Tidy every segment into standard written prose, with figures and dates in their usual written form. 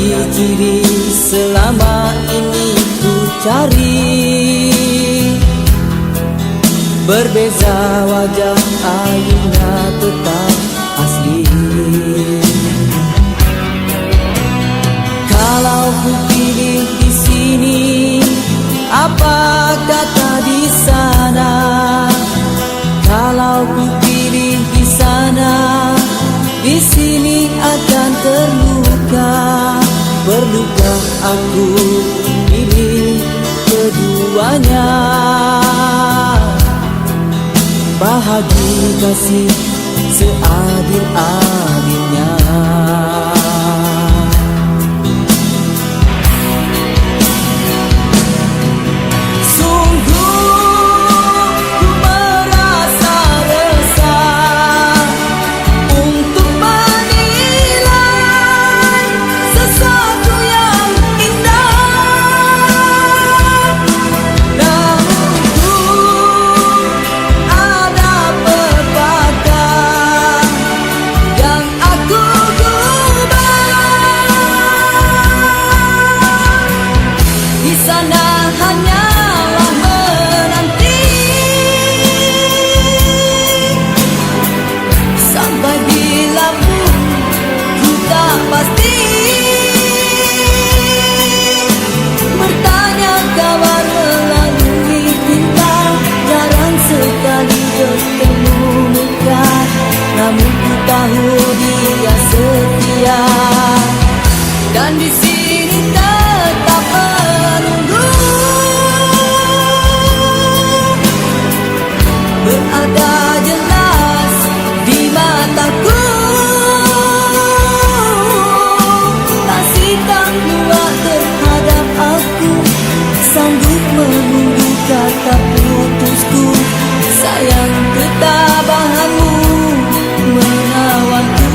ciri-ciri selama ini ku cari. Berbeza wajah Ayunda tetap asli. Kalau ku pilih di sini, apa kata di sana? Kalau ku pilih di sana, di sini akan terluka. Perlukah aku pilih keduanya? Bahagi kasih seadil-adilnya. Namun ku tahu dia setia, dan di sini tetap menunggu. Berada jelas di mataku, kasih tak kuat terhadap aku, sanggup menunggu kata putusku. Sayang ketabahanmu menawanku.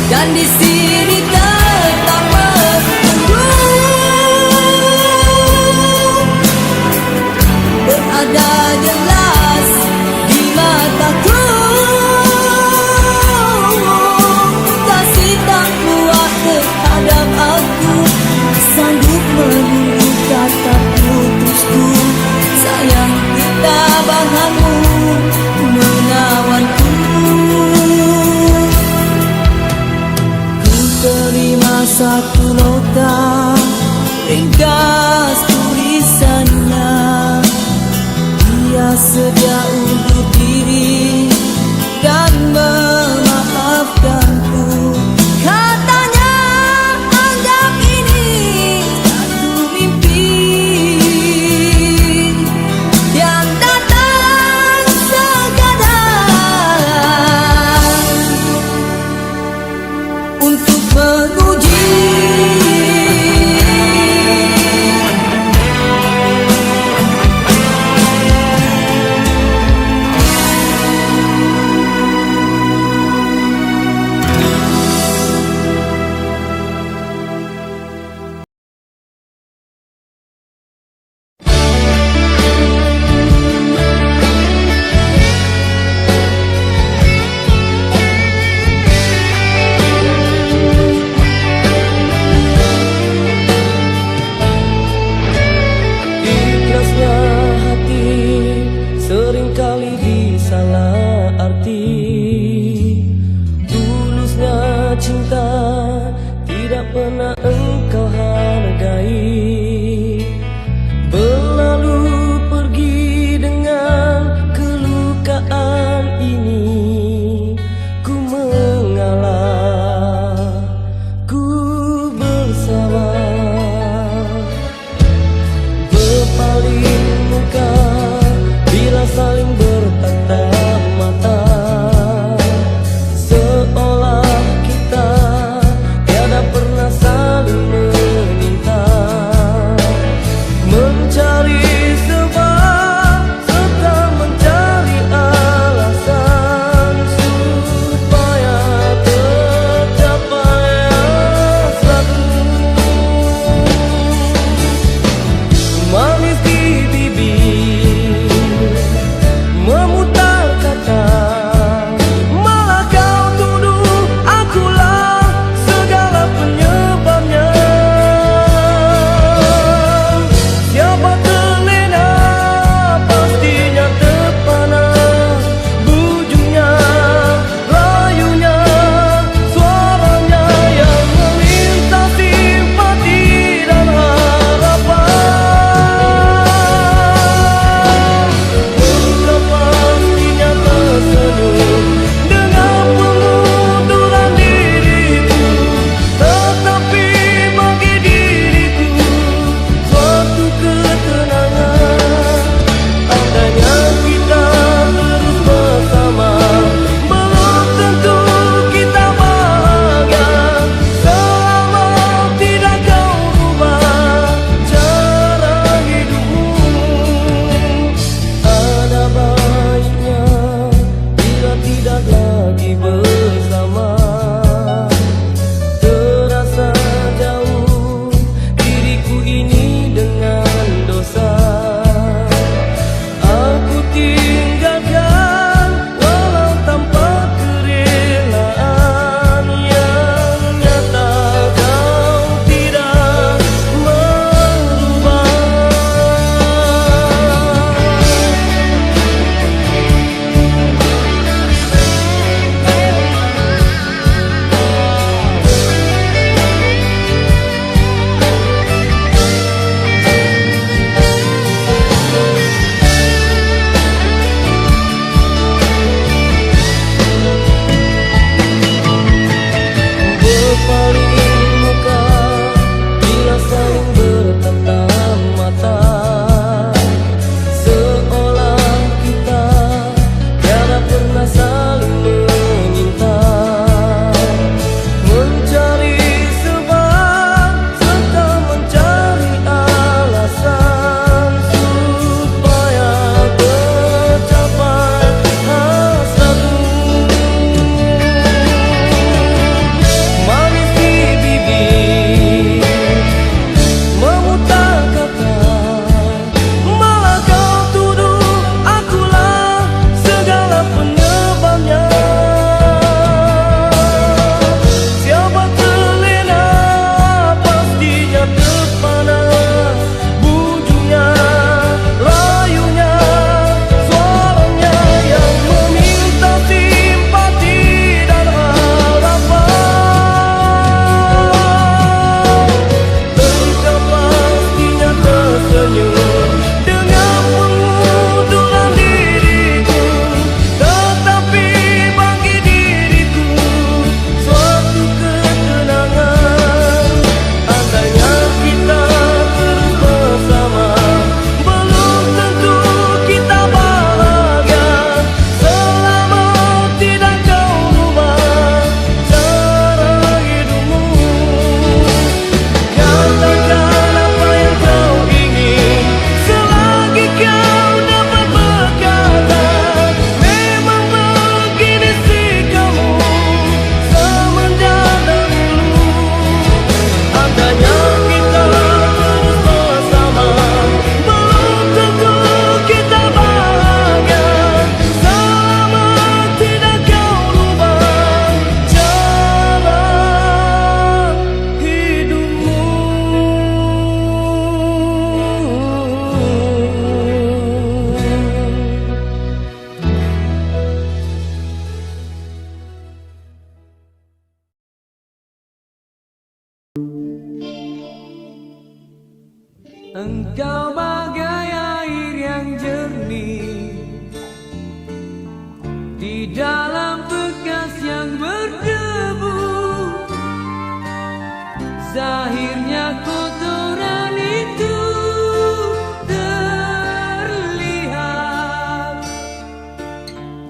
Dan di sini tetap menunggu. Berada jelas di mataku, kasih tak kuat terhadap aku, sanggup menunggu kata putusku. Sayang ketabahanmu menawanku. Terima satu nota ringkas tulisannya, dia sedia undur diri dan memaafkanku. Katanya anggap ini satu mimpi yang datang sekadar untuk menguji di dalam bekas yang berdebu. Zahirnya kotoran itu terlihat,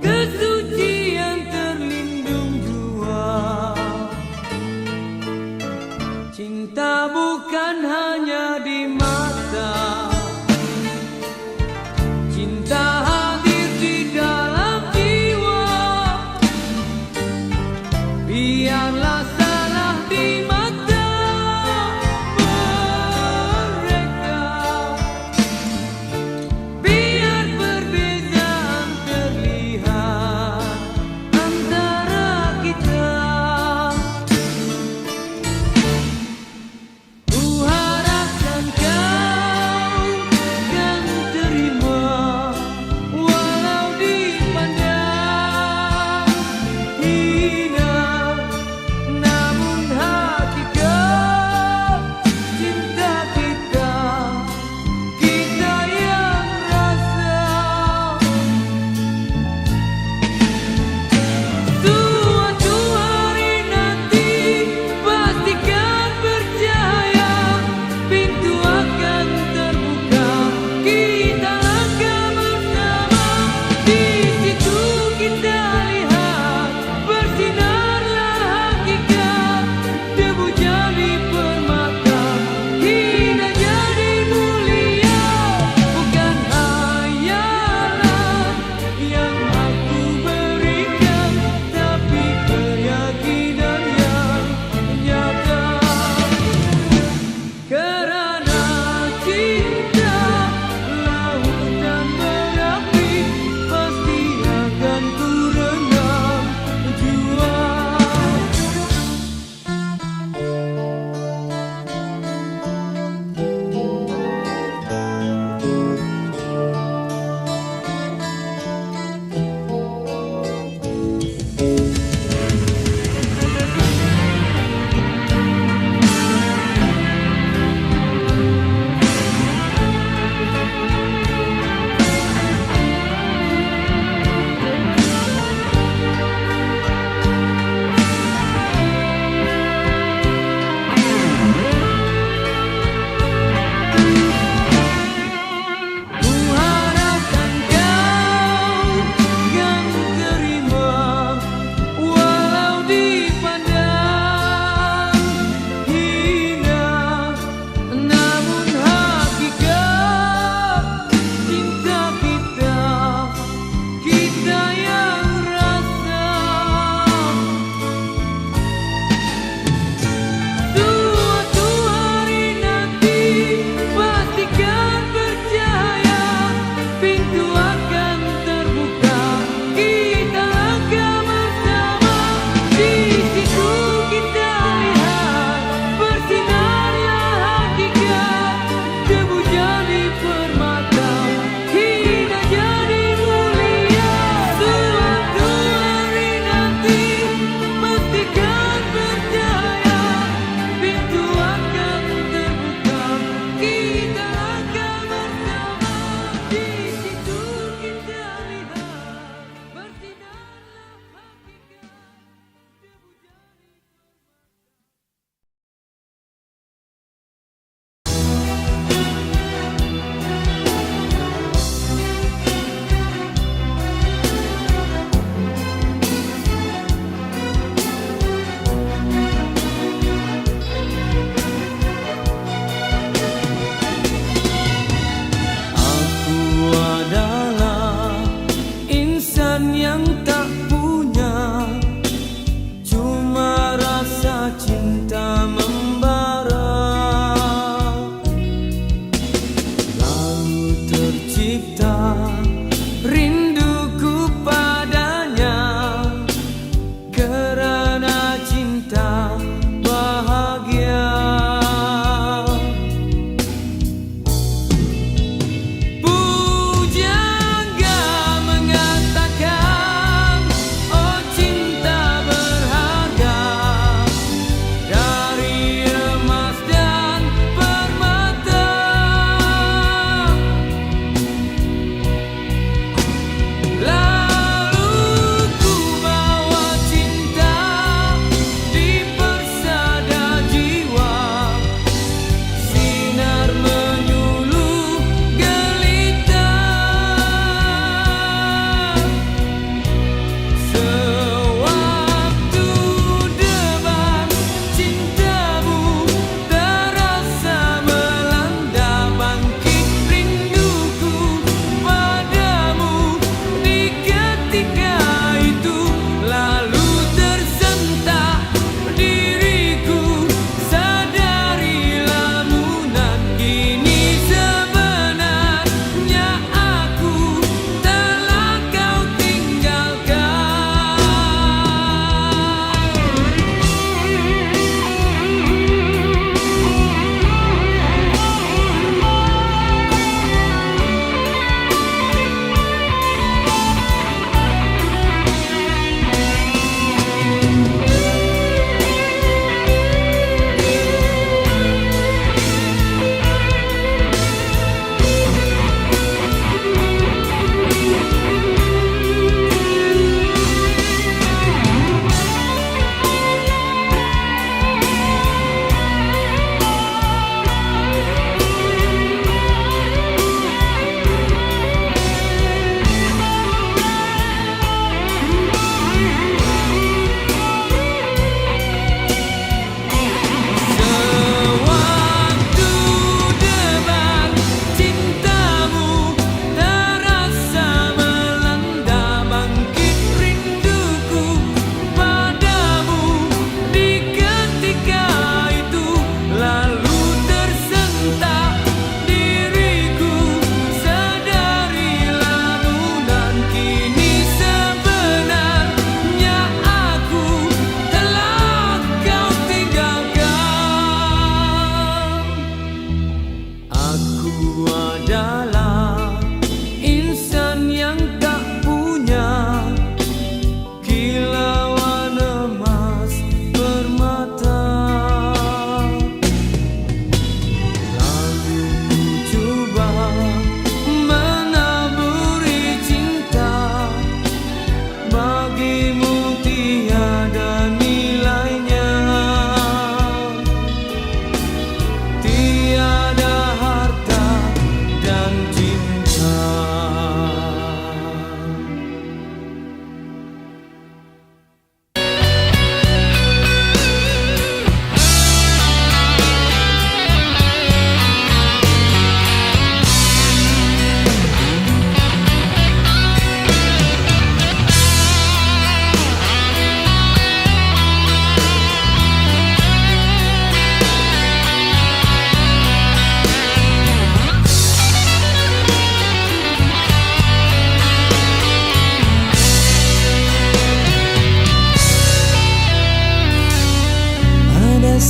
kesucian terlindung jua. Cinta bukan hanya di mata, cinta hadir di dalam jiwa.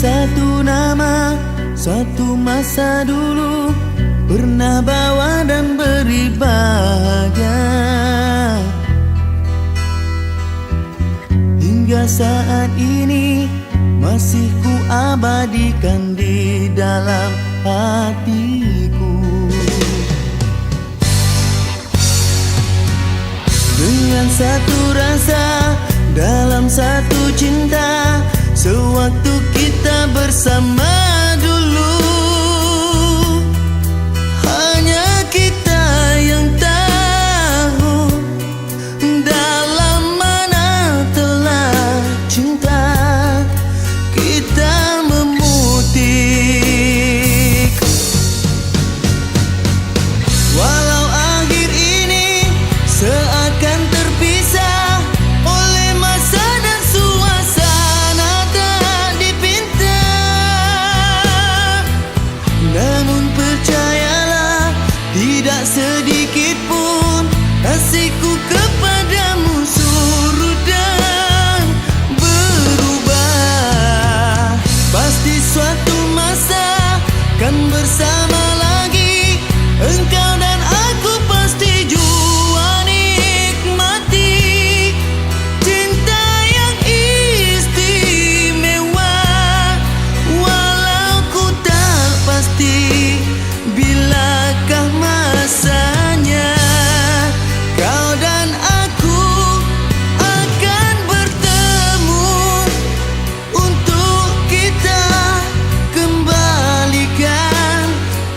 satu nama, suatu masa dulu pernah bawa dan beri bahagia. Hingga saat ini masih ku abadikan di dalam hatiku. Dengan satu rasa, dalam satu cinta, sewaktu kita bersama dulu, hanya kita yang tahu dalam mana telah cinta kita memutik. Walau akhir ini seakan terpisah oleh masa dan suasana tak dipinta, namun percayalah tidak sedikit pun kasihku kepadamu surut dan berubah. Pasti suatu masa kan bersama lagi, engkau dan aku pasti jua nikmati cinta yang istimewa. Walau ku tak pasti bilakah masanya, kau dan aku akan bertemu untuk kita kembalikan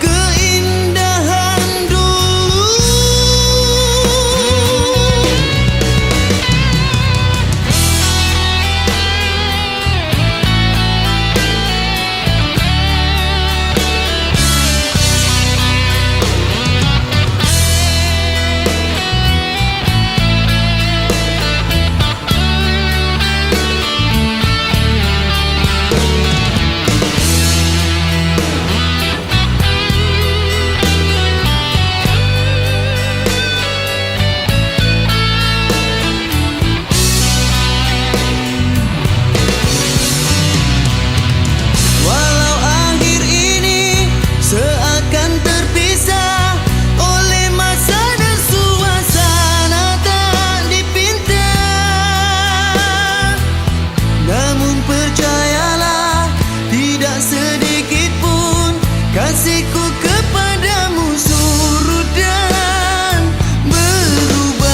keindahan dulu. Walau akhir ini seakan terpisah oleh masa dan suasana tak dipinta, namun percayalah tidak sedikit pun kasihku kepadamu surut dan berubah.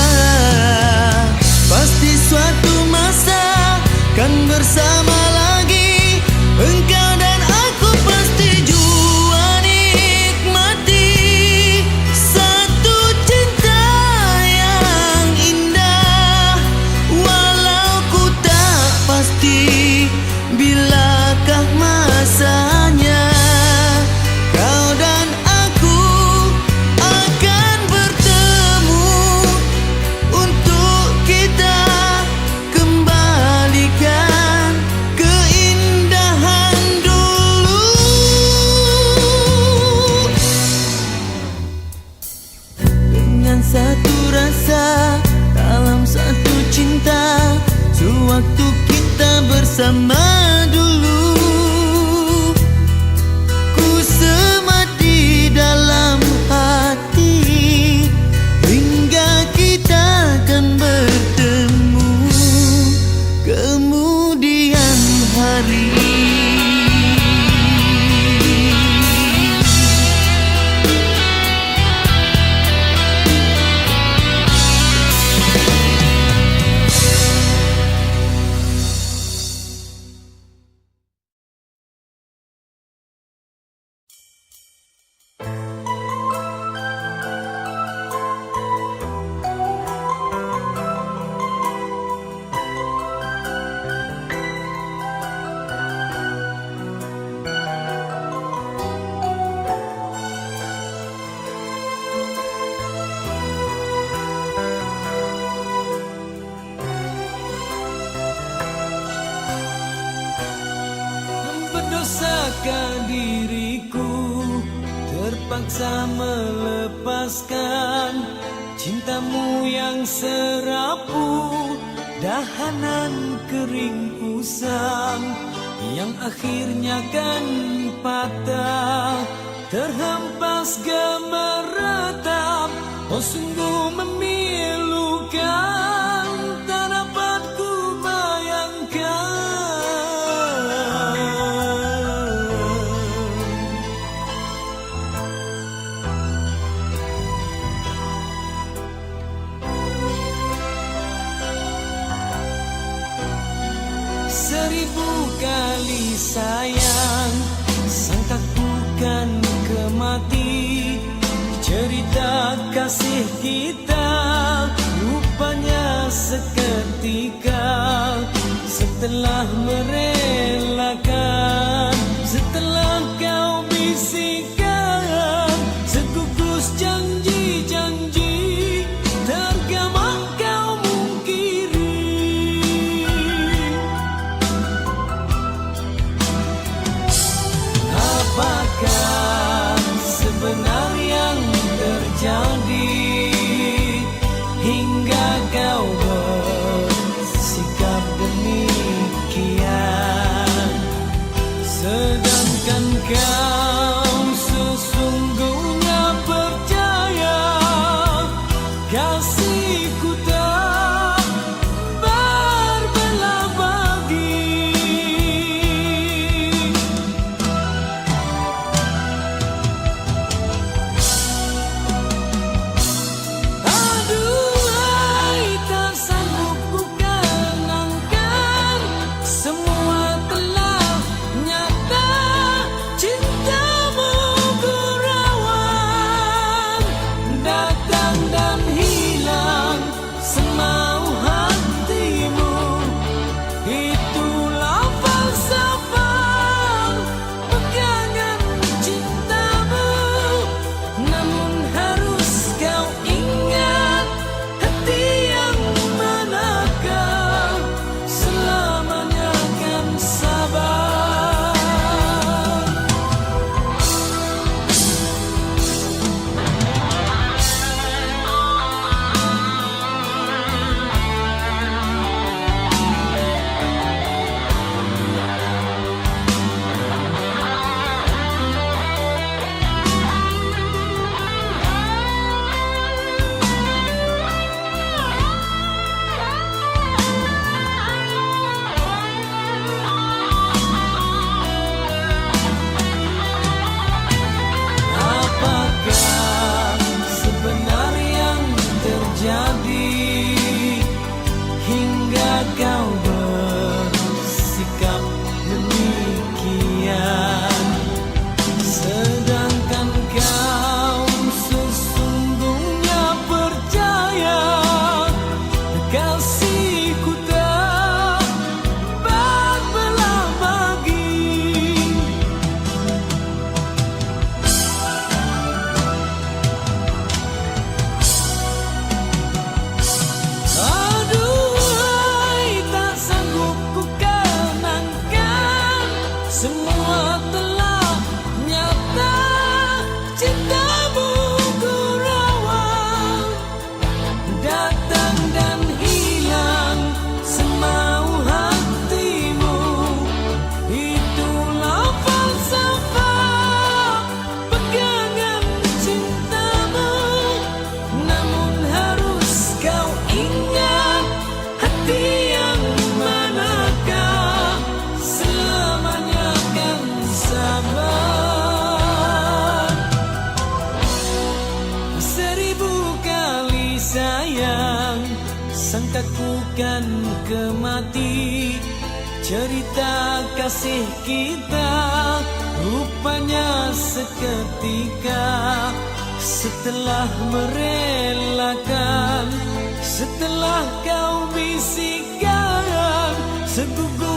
Pasti suatu masa kan bersama lagi, engkau dan aku pasti jua nikmati satu cinta yang indah. Walau ku tak pasti bilakah masanya, kau dan aku akan bertemu untuk kita kembalikan keindahan dulu. Dengan satu rasa, dalam satu cinta, sewaktu kita bersama dulu, ku semat di dalam hati hingga kita akan bertemu kemudian hari. Berdosakah diriku terpaksa melepaskan cintamu yang serapu, dahanan kering usang yang akhirnya kan patah, terhempas gemeretak. Oh sungguh memilukan, tak dapat ku bayangkan. Seribu kali sayang, sangka bukan kemati. Cerita kasih kita rupanya seketika, setelah merelakan, setelah kau bisikan segugus janji-janji, tergamak kau mungkiri. Apakah sebenarnya yang terjadi hingga kau bersikap demikian, sedangkan kau sesungguhnya percaya kasihku tak berbelah bagi. Aduhai, tak sanggup ku kenangkan, semua telah nyata, cintamu ku rawat, datang dan hilang semau hatimu. Itulah falsafah pegangan cintamu, namun harus kau ingat, hati yang manakah selamanya kan sabar. Apakah sebenarnya yang terjadi hingga kau bersikap demikian, sedangkan kau sesungguhnya percaya kasihku tak berbelah bagi. Aduhai, tak sanggup ku kenangkan, semua telah nyata, cintamu ku rawat, datang dan hilang semau hatimu. Itulah falsafah pegangan cintamu, namun harus kau ingat, hati yang manakah selamanya kan sabar. Seribu kali sayang, sangka ku kan kemati. Cerita kasih kita rupanya seketika, setelah merelakan, setelah kau bisikan segugus